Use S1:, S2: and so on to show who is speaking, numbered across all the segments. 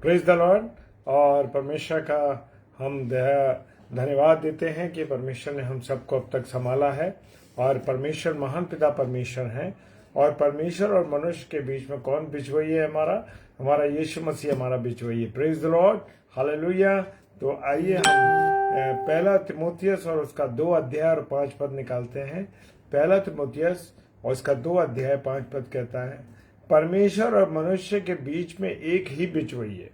S1: Praise the Lord. और परमेश्वर का हम धन्यवाद देते हैं कि परमेश्वर ने हम सबको अब तक संभाला है। और परमेश्वर महान पिता परमेश्वर हैं। और परमेश्वर और मनुष्य के बीच में कौन बिचवई है? हमारा यीशु मसीह हमारा बिचवई है। Praise the lord, hallelujah. तो आइए हम पहला तिमोथियस और उसका 2 अध्याय और 5 पद निकालते हैं। पहला तिमोथियस और उसका 2 अध्याय 5 पद कहता है, परमेश्वर और मनुष्य के बीच में एक ही बिचवई है।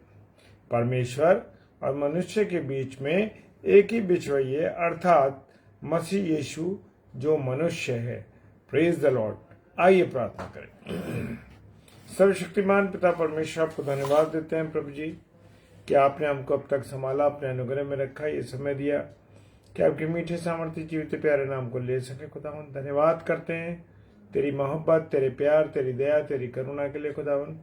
S1: परमेश्वर और मनुष्य के बीच में एक ही बिचवई है, अर्थात मसीह यीशु जो मनुष्य है। Praise the Lord. आइए प्रार्थना करें। सर्वशक्तिमान पिता परमेश्वर, आपको धन्यवाद देते हैं प्रभु जी कि आपने हमको अब तक संभाला, अपने अनुग्रह में रखा, ये समय दिया कि आपके मीठे सामर्थ्य जीवित प्यारे नाम को ले सके। खुदावन धन्यवाद करते हैं तेरी मोहब्बत, तेरे प्यार, तेरी दया, तेरी करुणा के लिए खुदावन,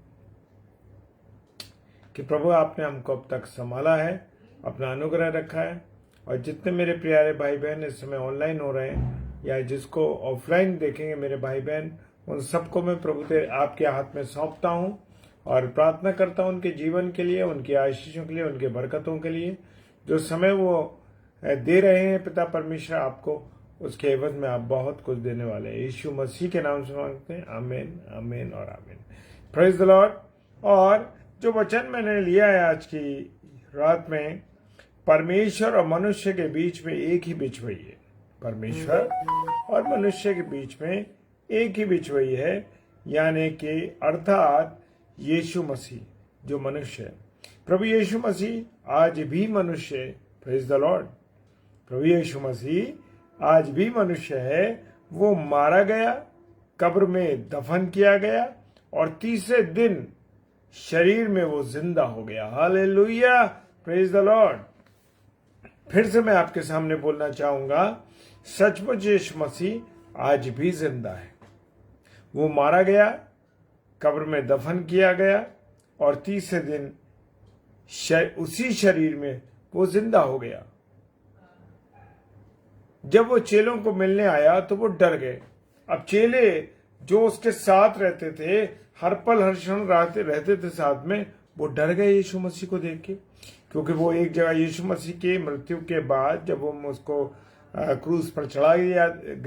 S1: कि प्रभु आपने हमको अब तक संभाला है, अपना अनुग्रह रखा है। और जितने मेरे प्यारे भाई बहन इस समय ऑनलाइन हो रहे हैं या जिसको ऑफलाइन देखेंगे मेरे भाई बहन, उन सबको मैं प्रभु आपके हाथ में सौंपता हूँ और प्रार्थना करता हूँ उनके जीवन के लिए, उनकी आशीषों के लिए, उनके बरकतों के लिए। जो समय वो दे रहे हैं पिता परमेश्वर आपको, उसके एवज में आप बहुत कुछ देने वाले हैं। यीशु मसीह के नाम से मांगते हैं, आमीन, आमीन और आमीन। Praise the Lord. और जो वचन मैंने लिया है आज की रात में, परमेश्वर और मनुष्य के बीच में एक ही बिचवई है। परमेश्वर और मनुष्य के बीच में एक ही बिचवई है, यानी कि अर्थात यीशु मसीह जो मनुष्य है। प्रभु यीशु मसीह आज भी मनुष्य है। Praise the lord. प्रभु यीशु मसीह आज भी मनुष्य है। वो मारा गया, कब्र में दफन किया गया और तीसरे दिन शरीर में वो जिंदा हो गया। Hallelujah, praise the Lord. फिर से मैं आपके सामने बोलना चाहूंगा, सचमुच यीशु मसीह आज भी जिंदा है। वो मारा गया, कब्र में दफन किया गया और तीसरे दिन उसी शरीर में वो जिंदा हो गया। जब वो चेलों को मिलने आया तो वो डर गए। अब चेले जो उसके साथ रहते थे, हर पल हर क्षण रहते थे साथ में, वो डर गए यीशु मसीह को देख के। क्योंकि वो एक जगह यीशु मसीह के मृत्यु के बाद जब वो उसको क्रूस पर चढ़ा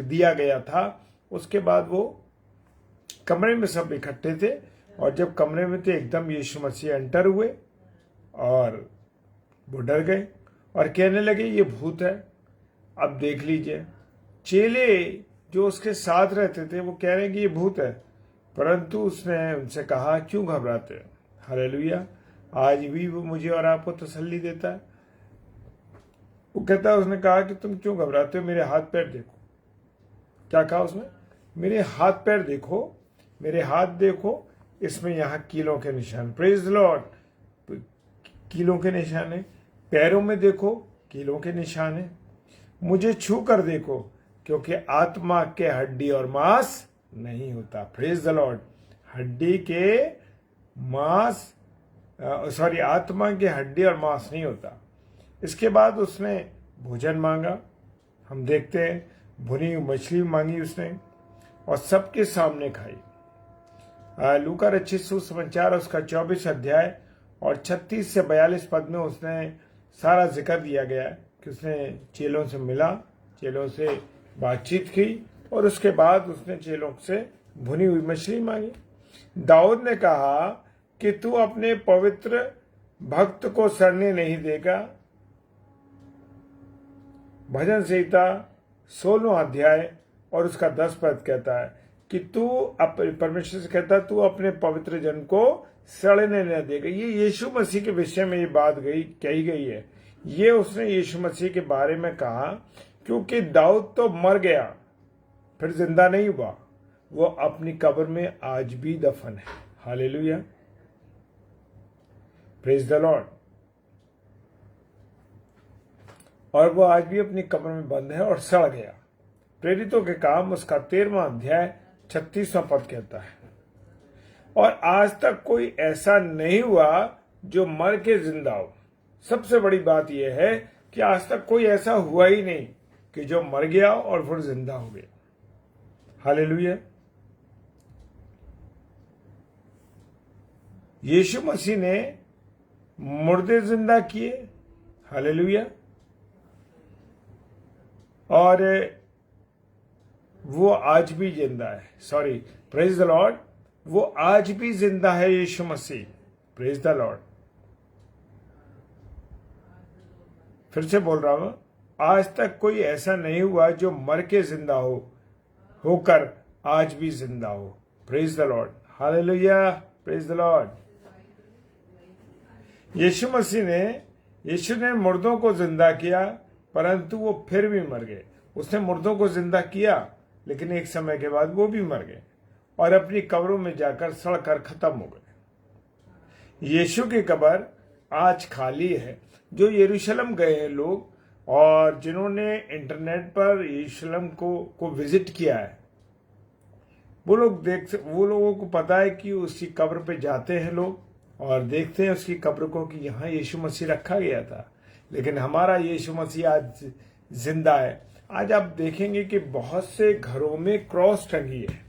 S1: दिया गया था, उसके बाद वो कमरे में सब इकट्ठे थे। और जब कमरे में थे, एकदम यीशु मसीह एंटर हुए और वो डर गए और कहने लगे ये भूत है। अब देख लीजिए, चेले जो उसके साथ रहते थे वो कह रहे हैं कि ये भूत है, परंतु उसने उनसे कहा क्यों घबराते हो? हालेलुया। आज भी वो मुझे और आपको तसल्ली देता है। वो कहता है, उसने कहा कि तुम क्यों घबराते हो, मेरे हाथ पैर देखो। क्या कहा उसने? मेरे हाथ पैर देखो, मेरे हाथ देखो, इसमें यहाँ कीलों के निशान। Praise the Lord. कीलों के निशान है। पैरों में देखो, कीलों के निशान है। मुझे छू कर देखो, क्योंकि आत्मा के हड्डी और मांस नहीं होता। Praise the Lord. हड्डी के मांस आत्मा के हड्डी और मांस नहीं होता। इसके बाद उसने भोजन मांगा। हम देखते हैं भुनी हुई मछली मांगी उसने और सबके सामने खाई। लूका रचित सुसमाचार उसका 24 अध्याय और 36 से 42 पद में उसने सारा जिक्र दिया गया है कि उसने चेलों से मिला, चेलों से बातचीत की और उसके बाद उसने चेलों से भुनी हुई मछली मांगी। दाऊद ने कहा कि तू अपने पवित्र भक्त को सड़ने नहीं देगा। भजन संहिता 16 अध्याय और उसका 10 पद कहता है कि तू परमेश्वर से कहता तू अपने पवित्र जन को सड़ने न देगा। ये यीशु मसीह के विषय में ये बात कही गई है। ये उसने यीशु मसीह के बारे में कहा क्योंकि दाऊद तो मर गया, फिर जिंदा नहीं हुआ। वो अपनी कब्र में आज भी दफन है। Hallelujah, praise the Lord. और वो आज भी अपनी कब्र में बंद है और सड़ गया। प्रेरितों के काम उसका 13वां अध्याय 36वां पद कहता है, और आज तक कोई ऐसा नहीं हुआ जो मर के जिंदा हो। सबसे बड़ी बात यह है कि आज तक कोई ऐसा हुआ ही नहीं कि जो मर गया और फिर जिंदा हो गया। हालेलुया। यीशु मसीह ने मुर्दे जिंदा किए, हालेलुया। और वो आज भी जिंदा है, सॉरी, प्रेज द लॉर्ड, वो आज भी जिंदा है यीशु मसीह, प्रेज द लॉर्ड। फिर से बोल रहा हूं, आज तक कोई ऐसा नहीं हुआ जो मर के जिंदा होकर आज भी जिंदा हो, praise the lord, hallelujah, praise the lord. यीशु ने मुर्दों को जिंदा किया, परंतु वो फिर भी मर गए। उसने मुर्दों को जिंदा किया, लेकिन एक समय के बाद वो भी मर गए और अपनी कब्रों में जाकर सड़कर खत्म हो गए। यीशु की कब्र आज खाली है। जो यरूशलेम गए हैं लोग, और जिन्होंने इंटरनेट पर यरूशलेम को विजिट किया है, वो लोगों को पता है कि उसकी कब्र पे जाते हैं लोग और देखते हैं उसकी कब्र को कि यहाँ यीशु मसीह रखा गया था। लेकिन हमारा यीशु मसीह आज जिंदा है। आज आप देखेंगे कि बहुत से घरों में क्रॉस टंगी है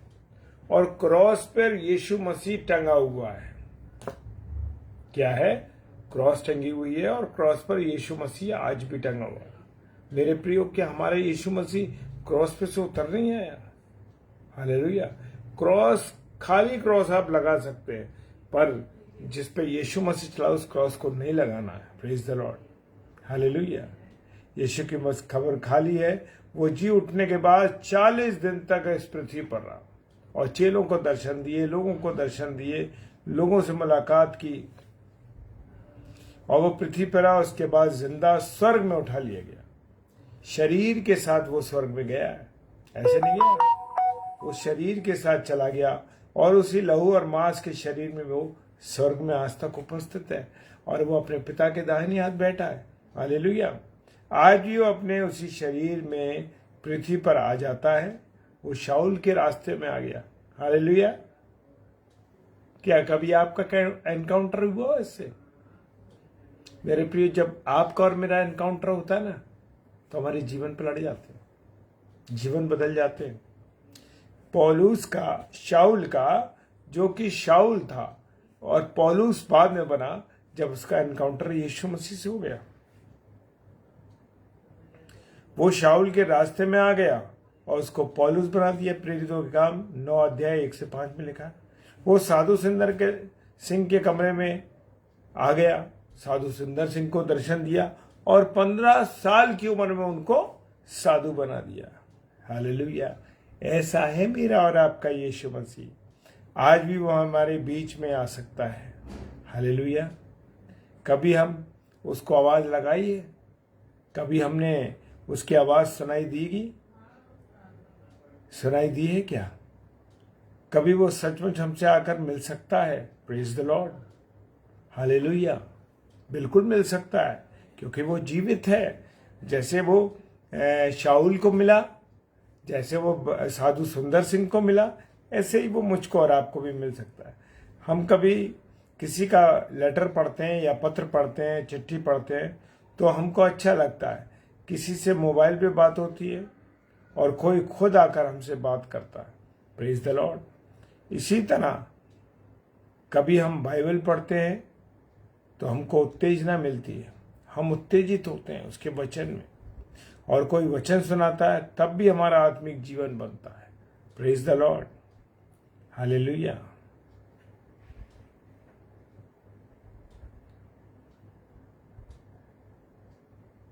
S1: और क्रॉस पर यीशु मसीह टंगा हुआ है। क्या है? क्रॉस टंगी हुई है और क्रॉस पर यीशु मसीह आज भी टंगा हुआ है। मेरे प्रियो, क्या हमारे यीशु मसीह क्रॉस पे से उतर नहीं है यार? हालेलुया। क्रॉस, खाली क्रॉस आप लगा सकते हैं, पर जिस पे यीशु मसीह चला उस क्रॉस को नहीं लगाना है। Praise the lord, hallelujah. यीशु की खबर खाली है। वो जी उठने के बाद 40 दिन तक इस पृथ्वी पर रहा और चेलों को दर्शन दिए, लोगों को दर्शन दिए, लोगों से मुलाकात की और वो पृथ्वी पर रहा। उसके बाद जिंदा स्वर्ग में उठा लिया गया। शरीर के साथ वो स्वर्ग में गया है, ऐसे नहीं गया, वो शरीर के साथ चला गया और उसी लहू और मांस के शरीर में वो स्वर्ग में आज तक उपस्थित है और वो अपने पिता के दाहिने हाथ बैठा है। हालेलुया। आज भी वो अपने उसी शरीर में पृथ्वी पर आ जाता है। वो शाऊल के रास्ते में आ गया। हालेलुया। क्या कभी आपका एनकाउंटर हुआ इससे? मेरे प्रिय, जब आपका और मेरा एनकाउंटर होता है ना, तो हमारे जीवन पर लड़ जाते हैं, जीवन बदल जाते हैं। पौलुस का, शाऊल का, जो कि शाऊल था और पौलुस बाद में बना जब उसका एनकाउंटर यीशु मसीह से हो गया। वो शाऊल के रास्ते में आ गया और उसको पौलुस बना दिया। प्रेरितों के काम 9 अध्याय 1 से 5 में लिखा है। वो साधु सुंदर सिंह के कमरे में आ गया, साधु सुंदर सिंह को दर्शन दिया और 15 साल की उम्र में उनको साधु बना दिया। हालेलुया। ऐसा है मेरा और आपका यीशु मसीह। आज भी वो हमारे बीच में आ सकता है। हालेलुया। कभी हम उसको आवाज लगाई है? कभी हमने उसकी आवाज सुनाई दी है क्या? कभी वो सचमुच हमसे आकर मिल सकता है? Praise the lord, hallelujah. बिल्कुल मिल सकता है, क्योंकि वो जीवित है। जैसे वो शाऊल को मिला, जैसे वो साधु सुंदर सिंह को मिला, ऐसे ही वो मुझको और आपको भी मिल सकता है। हम कभी किसी का लेटर पढ़ते हैं या पत्र पढ़ते हैं, चिट्ठी पढ़ते हैं, तो हमको अच्छा लगता है। किसी से मोबाइल पे बात होती है और कोई खुद आकर हमसे बात करता है। Praise the Lord. इसी तरह कभी हम बाइबल पढ़ते हैं तो हमको उत्तेजना मिलती है, हम उत्तेजित होते हैं उसके वचन में, और कोई वचन सुनाता है तब भी हमारा आत्मिक जीवन बनता है। Praise the lord, hallelujah.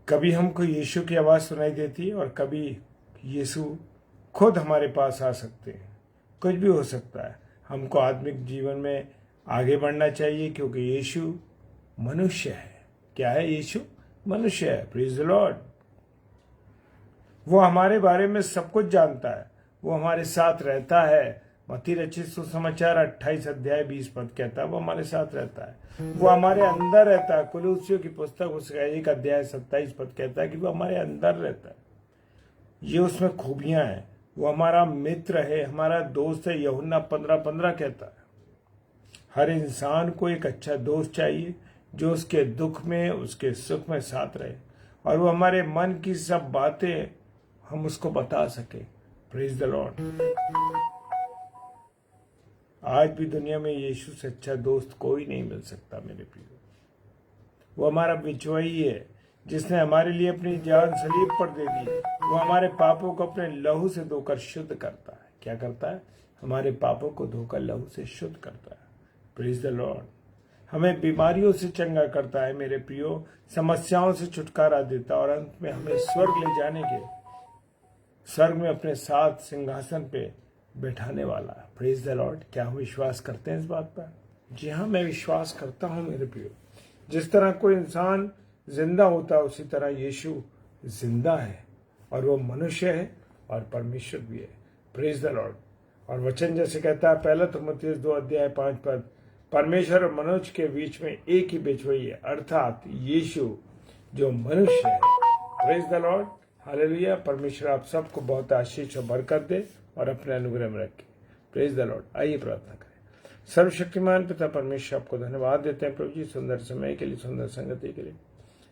S1: कभी हमको यीशु की आवाज सुनाई देती है और कभी यीशु खुद हमारे पास आ सकते हैं। कुछ भी हो सकता है। हमको आत्मिक जीवन में आगे बढ़ना चाहिए, क्योंकि यीशु मनुष्य है। क्या है? यीशु मनुष्य है। Praise the Lord. वो हमारे बारे में सब कुछ जानता है, वो हमारे साथ रहता है। मत्ती रचित सुसमाचार 28 अध्याय 20 पद कहता है वो हमारे साथ रहता है, वो हमारे अंदर रहता है। कुलूसियों की पुस्तक उसका 1 अध्याय 27 पद कहता है कि वो हमारे अंदर रहता है। ये उसमें खूबियां हैं। वो हमारा मित्र है, हमारा दोस्त है। यूहन्ना 15:15 कहता है हर इंसान को एक अच्छा दोस्त चाहिए जो उसके दुख में, उसके सुख में साथ रहे, और वो हमारे मन की सब बातें हम उसको बता सके। Praise the Lord. आज भी दुनिया में यीशु से अच्छा दोस्त कोई नहीं मिल सकता मेरे प्रिय। वो हमारा बिचवाई है, जिसने हमारे लिए अपनी जान सलीब पर दे दी। वो हमारे पापों को अपने लहू से धोकर शुद्ध करता है। क्या करता है? हमारे पापों को धोकर लहू से शुद्ध करता है। Praise the Lord. हमें बीमारियों से चंगा करता है मेरे प्रियो, समस्याओं से छुटकारा देता और अंत में हमें स्वर्ग ले जाने के, स्वर्ग में अपने साथ सिंहासन पे बैठाने वाला है। Praise the Lord. क्या हम विश्वास करते हैं इस बात पर? जी हाँ, मैं विश्वास करता हूँ मेरे प्रियो। जिस तरह कोई इंसान जिंदा होता है उसी तरह यीशु जिंदा है और वो मनुष्य है और परमेश्वर भी है। Praise the Lord. और वचन जैसे कहता है, पहला तीमुथियुस 2:5 परमेश्वर और मनुष्य के बीच में एक ही बिचवई है, अर्थात यीशु जो मनुष्य है। Praise the lord. हालेलुया। परमेश्वर आप सबको बहुत आशीष और बरकत दे और अपने अनुग्रह में रखे। Praise the Lord. आइए प्रार्थना करें। सर्वशक्तिमान पिता परमेश्वर, आपको धन्यवाद देते हैं प्रभु जी, सुंदर समय के लिए, सुंदर संगति के लिए,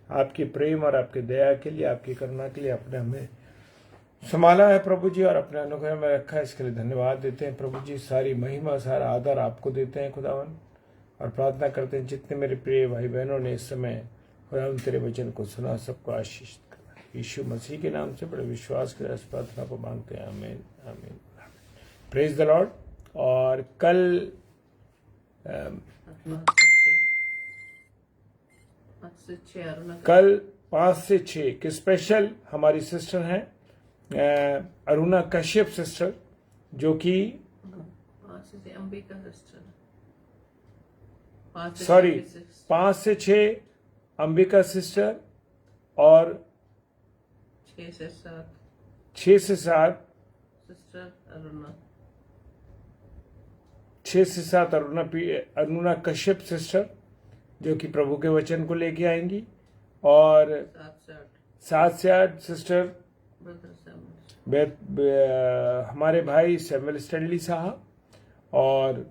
S1: आपकी प्रेम और आपकी दया के लिए, आपकी करुणा के लिए। आपने हमें संभाला है प्रभु जी और अपने अनुग्रह में रखा है, इसके लिए धन्यवाद देते हैं प्रभु जी। सारी महिमा, सारा आदर आपको देते हैं खुदावन, और प्रार्थना करते हैं जितने मेरे प्रिय भाई बहनों ने इस समय खुदावन तेरे वचन को सुना, सबको आशीष करना। यीशु मसीह के नाम से बड़े विश्वास के साथ प्रार्थना को मांगते हैं। आमीन आमीन। Praise the Lord. और कल 5 से 6 के स्पेशल हमारी सिस्टर हैं अरुणा कश्यप सिस्टर, जो कि 5 से 6 अंबिका सिस्टर और 6 से 7 अरुणा कश्यप सिस्टर, जो कि प्रभु के वचन को लेके आएंगी। और 7 से 8 सिस्टर हमारे भाई सैमुअल स्टैनली साहब। और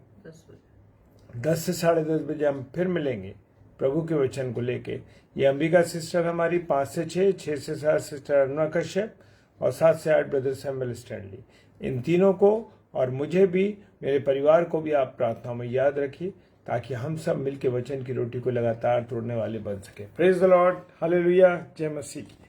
S1: 10 से 10:30 बजे हम फिर मिलेंगे प्रभु के वचन को लेके। ये अंबिका सिस्टर हमारी 5 से 6, 6 से 7 सिस्टर अरुणा कश्यप और 7 से 8 ब्रदर सैमुअल स्टैनली। इन तीनों को और मुझे भी, मेरे परिवार को भी आप प्रार्थनाओं में याद रखिए, ताकि हम सब मिलकर वचन की रोटी को लगातार तोड़ने वाले बन सके। Praise the lord. हालेलुया। जय मसीह की।